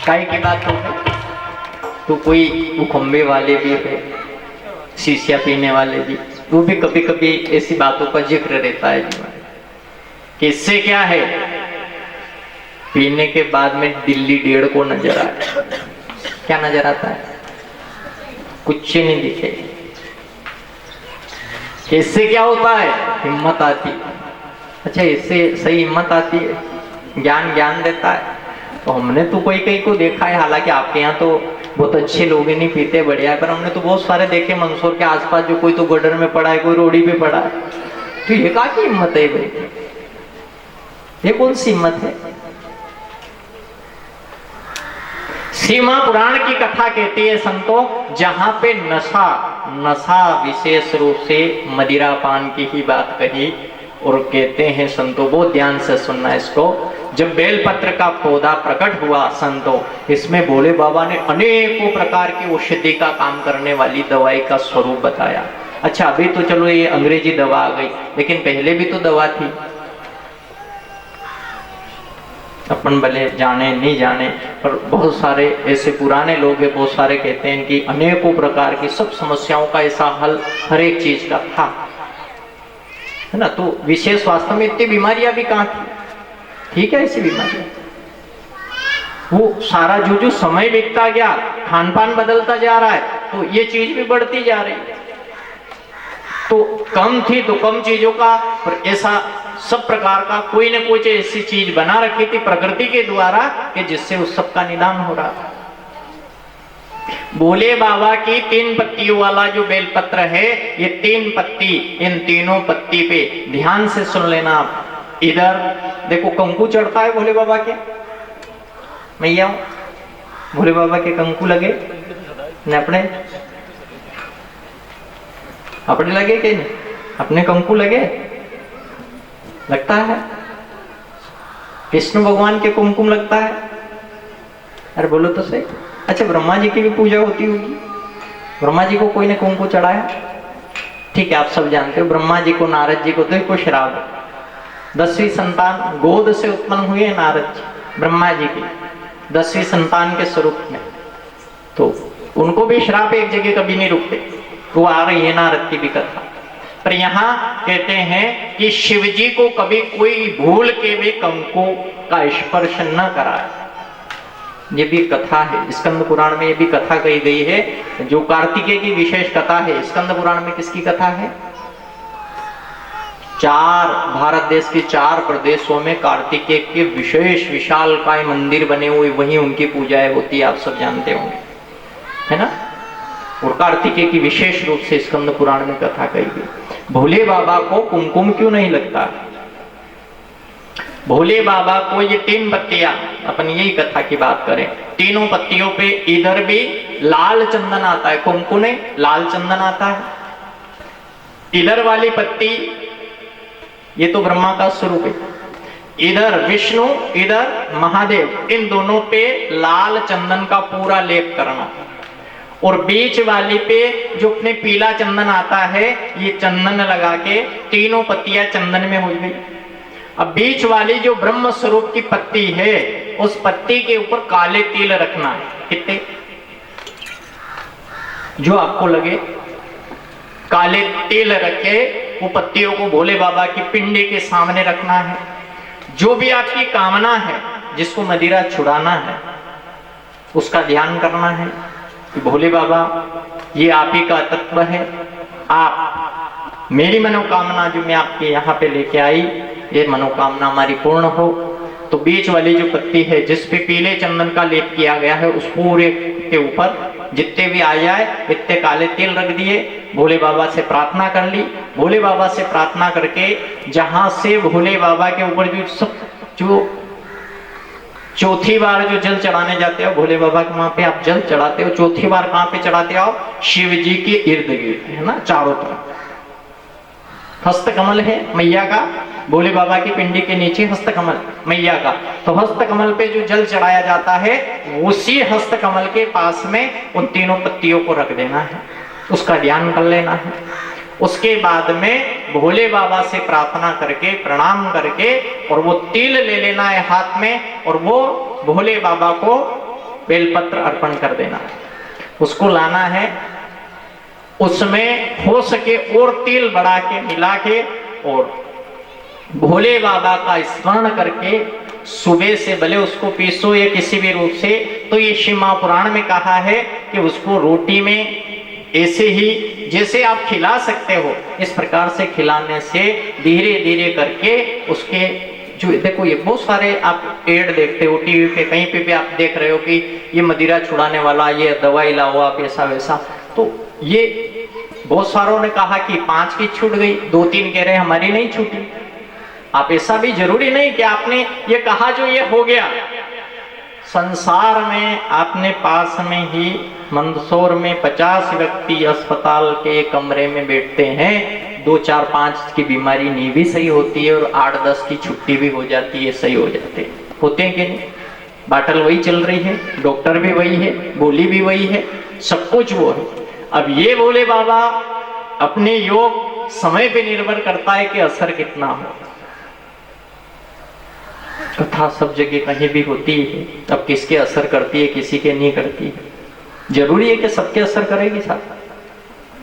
काय की बात हो गई? तो कोई उखंबे वाले भी है, शीशिया पीने वाले भी, वो भी कभी कभी ऐसी बातों का जिक्र रहता है जीवन कि इससे क्या है, पीने के बाद में दिल्ली 1.5 को नजर आए। क्या नजर आता है? कुछ नहीं दिखे। इससे क्या होता है? हिम्मत आती। अच्छा, इससे सही हिम्मत आती है, ज्ञान देता है। तो हमने तो कोई कहीं को देखा है, हालांकि आपके यहाँ तो बहुत अच्छे लोग नहीं पीते, बढ़िया है, पर हमने तो बहुत सारे देखे मंदसौर के आसपास, जो कोई तो गटर में पड़ा है, कोई रोडी पे पड़ा है। तो ये कहाँ की हिम्मत है भाई? ये कौन सी हिम्मत है? सीमा पुराण की कथा कहती है संतों, जहां पे नशा विशेष रूप से मदिरा पान की ही बात कही, और कहते हैं संतों, बहुत ध्यान से सुनना इसको, जब बेलपत्र का पौधा प्रकट हुआ संतों, इसमें भोले बाबा ने अनेकों प्रकार की औषधि का काम करने वाली दवाई का स्वरूप बताया। अच्छा, अभी तो चलो ये अंग्रेजी दवा आ गई, लेकिन पहले भी तो दवा थी। अपन भले जाने नहीं जाने, पर बहुत सारे ऐसे पुराने लोग हैं, बहुत सारे कहते हैं कि अनेकों प्रकार की सब समस्याओं का ऐसा हल हर एक चीज का था, है ना। तो विशेष वास्तव में इतनी बीमारियां भी कहाँ थी? ठीक है, ऐसी बीमारियां, वो सारा जो समय बीतता गया, खान पान बदलता जा रहा है, तो ये चीज भी बढ़ती जा रही है। तो कम थी तो कम चीजों का, पर ऐसा सब प्रकार का कोई न कोई ऐसी चीज बना रखी थी प्रकृति के द्वारा कि जिससे उस सब का निदान हो रहा था। भोले बाबा की 3 पत्तियों वाला जो बेलपत्र है, ये 3 पत्ती, इन तीनों पत्ती पे ध्यान से सुन लेना आप। इधर देखो कंकु चढ़ता है भोले बाबा के, मैया भोले बाबा के कंकु लगे न, अपने लगे कि नहीं? अपने कंकु लगे, लगता है। विष्णु भगवान के कुमकुम लगता है। अरे बोलो तो सही। अच्छा, ब्रह्मा जी की भी पूजा होती होगी, ब्रह्मा जी को कोई ने कुमकुम चढ़ाया? ठीक है, आप सब जानते हो ब्रह्मा जी को, नारद जी को तो कोई श्राप है। 10वीं संतान गोद से उत्पन्न हुए नारद जी, ब्रह्मा जी की 10वीं संतान के स्वरूप में, तो उनको भी श्राप एक जगह कभी नहीं रुकते। वो आ रही है नारद की भी कथा, पर यहाँ कहते हैं कि शिव जी को कभी कोई भूल के भी कंकु का स्पर्श न कराए। ये भी कथा है, स्कंद पुराण में ये भी कथा कही गई है, जो कार्तिकेय की विशेष कथा है। स्कंद पुराण में किसकी कथा है? 4 भारत देश के 4 प्रदेशों में कार्तिकेय के विशेष विशालकाय मंदिर बने हुए, वहीं उनकी पूजाएं होती है, आप सब जानते होंगे, है ना। और कार्तिकेय की विशेष रूप से स्कंद पुराण में कथा कही गई। भोले बाबा को कुमकुम क्यों नहीं लगता? भोले बाबा को ये 3 पत्तियां, अपन यही कथा की बात करें, तीनों पत्तियों पे इधर भी लाल चंदन आता है, कुमकुम नहीं, लाल चंदन आता है। इधर वाली पत्ती, ये तो ब्रह्मा का स्वरूप है, इधर विष्णु, इधर महादेव, इन दोनों पे लाल चंदन का पूरा लेप करना। और बीच वाली पे जो अपने पीला चंदन आता है, ये चंदन लगा के तीनों पत्तियां चंदन में हो गई। अब बीच वाली जो ब्रह्म स्वरूप की पत्ती है, उस पत्ती के ऊपर काले तिल रखना है। कितने? जो आपको लगे, काले तिल रखे, वो पत्तियों को भोले बाबा की पिंडी के सामने रखना है। जो भी आपकी कामना है, जिसको मदिरा छुड़ाना है, उसका ध्यान करना है कि भोले बाबा, ये आप ही का तत्व है, आप मेरी मनोकामना जो मैं आपके यहाँ पे लेके आई, ये मनोकामना हमारी पूर्ण हो। तो बीच वाली जो पत्ती है, जिस पे पीले चंदन का लेप किया गया है, उस पूरे के ऊपर जितने भी आ जाए इतने काले तिल रख दिए, भोले बाबा से प्रार्थना कर ली। भोले बाबा से प्रार्थना करके जहां से भोले बाबा के ऊपर जो चौथी बार जो जल चढ़ाने जाते हो भोले बाबा के, वहां पे आप जल चढ़ाते हो, चौथी बार कहां पे चढ़ाते हो? शिव जी के इर्द गिर्द, है ना, चारों तरफ। हस्त कमल है मैया का, भोले बाबा की पिंडी के नीचे हस्त कमल मैया का, तो हस्त कमल पे जो जल चढ़ाया जाता है, उसी हस्त कमल के पास में उन तीनों पत्तियों को रख देना है, उसका ध्यान कर लेना है। उसके बाद में भोले बाबा से प्रार्थना करके, प्रणाम करके, और वो तिल ले लेना है हाथ में, और वो भोले बाबा को बेलपत्र अर्पण कर देना, उसको लाना है, उसमें हो सके और तेल बढ़ा के मिला के और भोले बाबा का स्मरण करके सुबह से भले उसको पीसो या किसी भी रूप से, तो ये शिव महापुराण में कहा है कि उसको रोटी में ऐसे ही जैसे आप खिला सकते हो इस प्रकार से खिलाने से धीरे धीरे करके उसके जो देखो ये बहुत सारे आप एड देखते हो टीवी पे, कहीं पे भी आप देख रहे हो कि ये मदिरा छुड़ाने वाला, ये दवाई लाओ आप ऐसा वैसा, तो ये बहुत सारों ने कहा कि 5 की छूट गई, 2-3 कह रहे हमारी नहीं छूटी। आप ऐसा भी जरूरी नहीं कि आपने ये कहा जो ये हो गया। संसार में आपने पास में ही मंदसौर में 50 व्यक्ति अस्पताल के कमरे में बैठते हैं, 2-4-5 की बीमारी नहीं भी सही होती है और 8-10 की छुट्टी भी हो जाती है, सही हो जाते हैं, होते हैं कि नहीं? बाटल वही चल रही है, डॉक्टर भी वही है, बोली भी वही है, सब कुछ वो है। अब ये भोले बाबा अपने योग समय पे निर्भर करता है कि असर कितना हो। कथा सब जगह कहीं भी होती है, अब किसके असर करती है किसी के नहीं करती है। जरूरी है कि सबके असर करेगी साहब?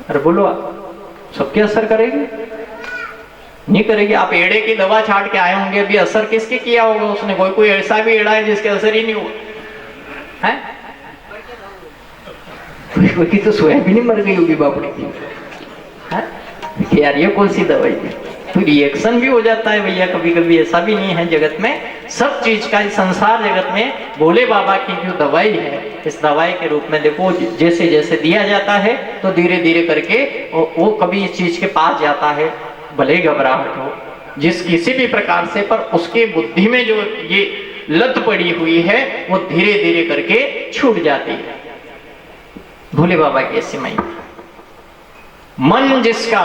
अरे बोलो आप, सबके असर करेगी? नहीं करेगी। आप एड़े की दवा छाट के आए होंगे, अभी असर किसके किया होगा उसने? कोई ऐसा भी एड़ा है जिसके असर ही नहीं हुआ है? कोई की तो सोयाबीन ही मर गई होगी बापड़ी की। यार ये कौन सी दवाई है? तो रिएक्शन भी हो जाता है भैया कभी कभी, ऐसा भी नहीं है। जगत में सब चीज का, संसार जगत में भोले बाबा की जो दवाई है, इस दवाई के रूप में देखो जैसे जैसे दिया जाता है तो धीरे धीरे करके वो कभी इस चीज के पास जाता है, भले ही घबराहट हो जिस किसी भी प्रकार से, पर उसके बुद्धि में जो ये लत पड़ी हुई है वो धीरे धीरे करके छूट जाती है। भोले बाबा की ऐसी महिमा। मन जिसका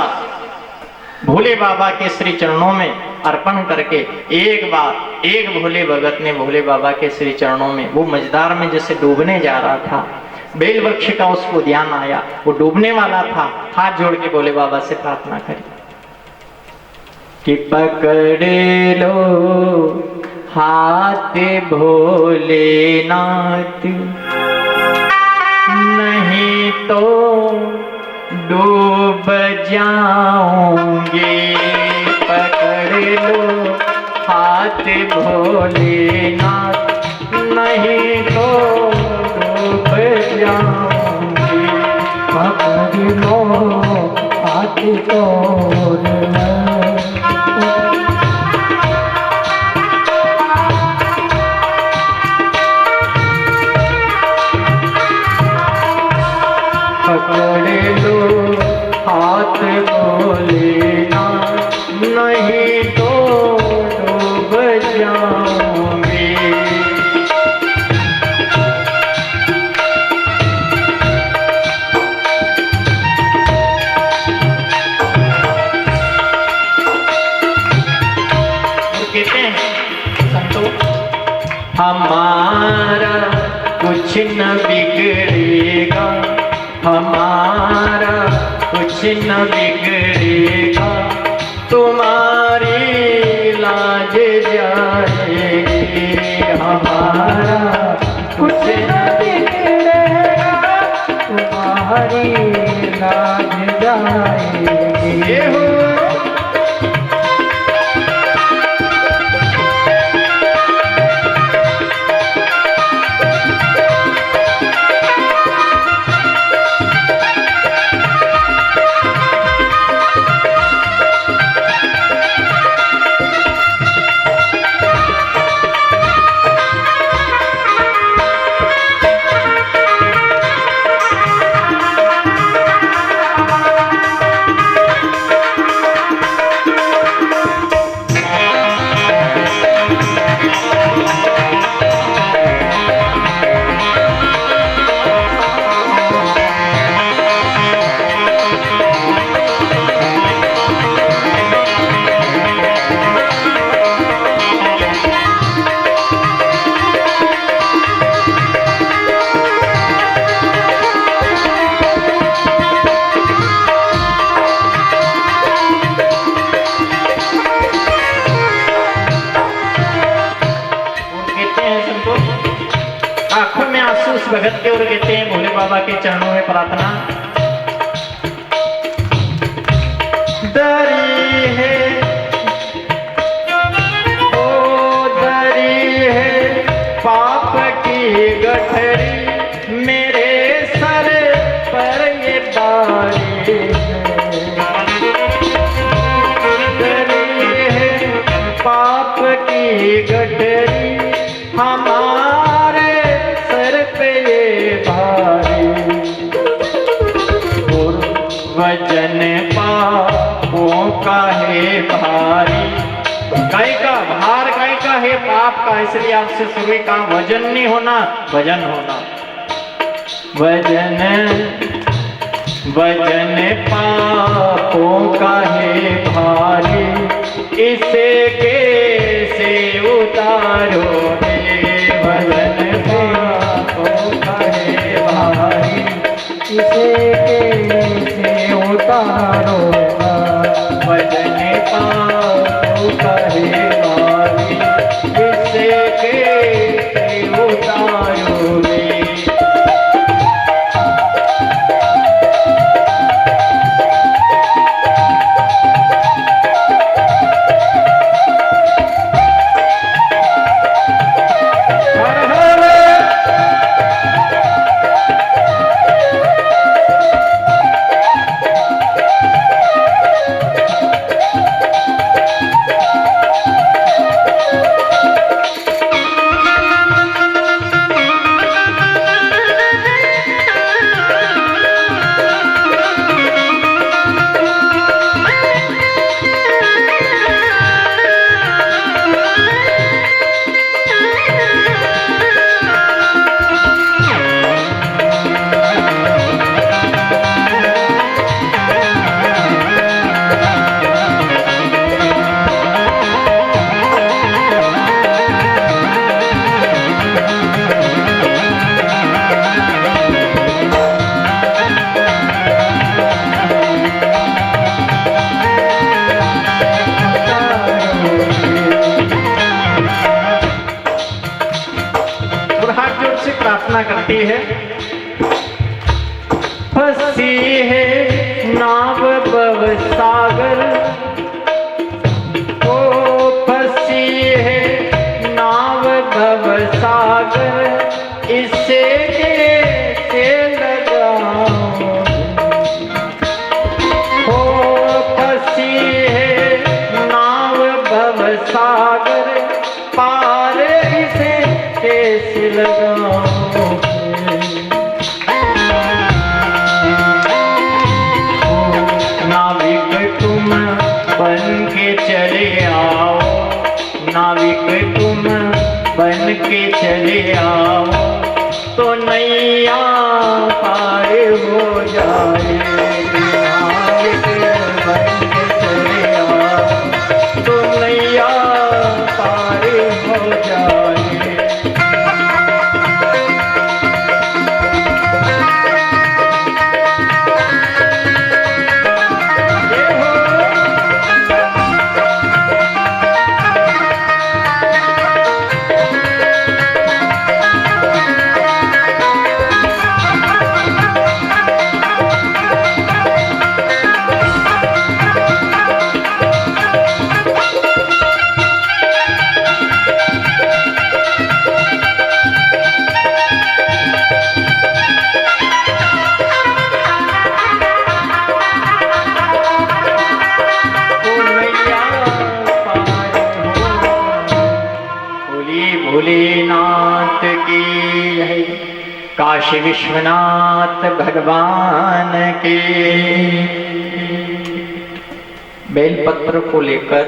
भोले बाबा के श्री चरणों में अर्पण करके, एक बार एक भोले भगत ने भोले बाबा के श्री चरणों में, वो मझधार में जैसे डूबने जा रहा था, बेल वृक्ष का उसको ध्यान आया, वो डूबने वाला था, हाथ जोड़ के भोले बाबा से प्रार्थना करी कि पकड़ लो हाथ भोलेनाथ, नहीं तो डूब जाऊंगे। पकड़ लो हाथ भोलेनाथ, नहीं तो डूब जाऊंगे। पकड़ लो हाथ भोलेनाथ। पकड़ लो हाथ भोलेनाथ, नहीं तो डूब जाऊंगे। कहते हैं संतो, हमारा कुछ न बिगड़ेगा, हमारा कुछ न बिगड़ेगा, तुम्हारी लाज जाएगी। हमारा कुछ न बिगड़ेगा, तुम्हारी लाज जाएगी। बाबा के चरणों में प्रार्थना। दरी है ओ दरी है पाप की गठरी, मेरे सर पर ये बारी है। पाप की गठरी हमारे सर पे ये भारी, वजन पापों का है भारी। गाय का भार गाय का है पाप का, इसलिए आपसे शुरू का वजन नहीं होना, वजन होना। वजन पापों का है भारी, इसे कैसे उतारोगे। वजन पापों का है भारी, इसे कैसे उतारोगा। वजन पापों का है भारी, इसे कैसे उतारोगे। प्रार्थना करती है। फंसी है नाव भव सागर, ओ फंसी है नाव भव सागर, इसे कैसे लगाऊं। ओ फंसी है नाव भव सागर, पार इसे कैसे लगाऊं। नाविक तुम बन के चले आओ, नाविक तुम बन के चले आओ, तो नैया पार हो जाए। नाविक बन के चले आओ, तो नैया पार हो जाए। भोलेनाथ की है, काशी विश्वनाथ भगवान के। बेलपत्र को लेकर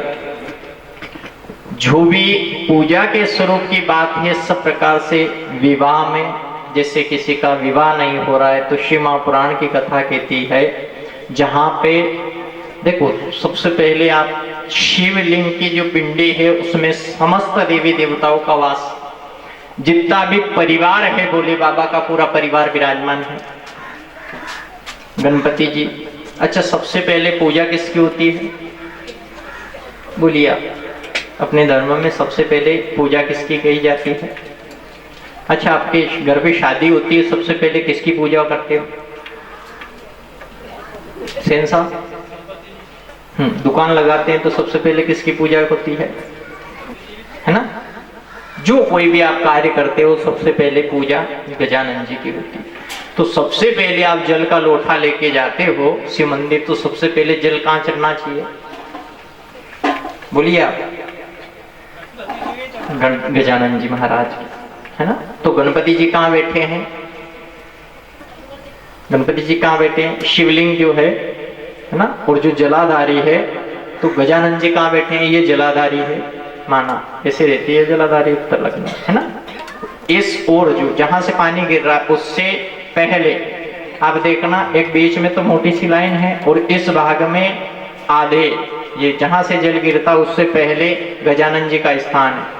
जो भी पूजा के स्वरूप की बात है, सब प्रकार से विवाह में जैसे किसी का विवाह नहीं हो रहा है तो शिव महापुराण की कथा कहती है, जहां पे देखो सबसे पहले आप शिवलिंग की जो पिंडी है उसमें समस्त देवी देवताओं का वास, जितना भी परिवार है भोले बाबा का पूरा परिवार विराजमान है। गणपति जी, अच्छा सबसे पहले पूजा किसकी होती है? बोलिए आप, अपने धर्म में सबसे पहले पूजा किसकी कही जाती है? अच्छा, आपके घर पे शादी होती है, सबसे पहले किसकी पूजा करते हो? सेन साहब, दुकान लगाते हैं तो सबसे पहले किसकी पूजा होती है ना? जो कोई भी आप कार्य करते हो सबसे पहले पूजा गजानन जी की होती है। तो सबसे पहले आप जल का लोटा लेके जाते हो शिव मंदिर, तो सबसे पहले जल कहाँ चढ़ना चाहिए? बोलिए आप। गजानन जी महाराज है ना? तो गणपति जी कहाँ बैठे हैं? गणपति जी कहाँ बैठे हैं? शिवलिंग जो है ना, और जो जलाधारी है, तो गजानन जी कहाँ बैठे हैं? ये जलाधारी है, माना ऐसे रहती है जलाधारी उत्तर लगना, है ना? इस ओर जो जहां से पानी गिर रहा है उससे पहले आप देखना, एक बीच में तो मोटी सी लाइन है और इस भाग में आधे, ये जहां से जल गिरता उससे पहले गजानन जी का स्थान है।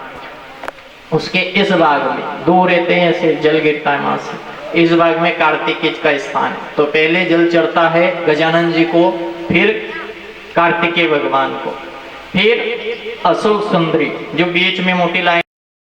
उसके इस भाग में दो रहते हैं, ऐसे जल गिरता है वहां से, इस भाग में कार्तिकेय का स्थान है। तो पहले जल चढ़ता है गजानन जी को, फिर कार्तिकेय भगवान को, फिर अशोक सुंदरी जो बीच में मोटी लाइन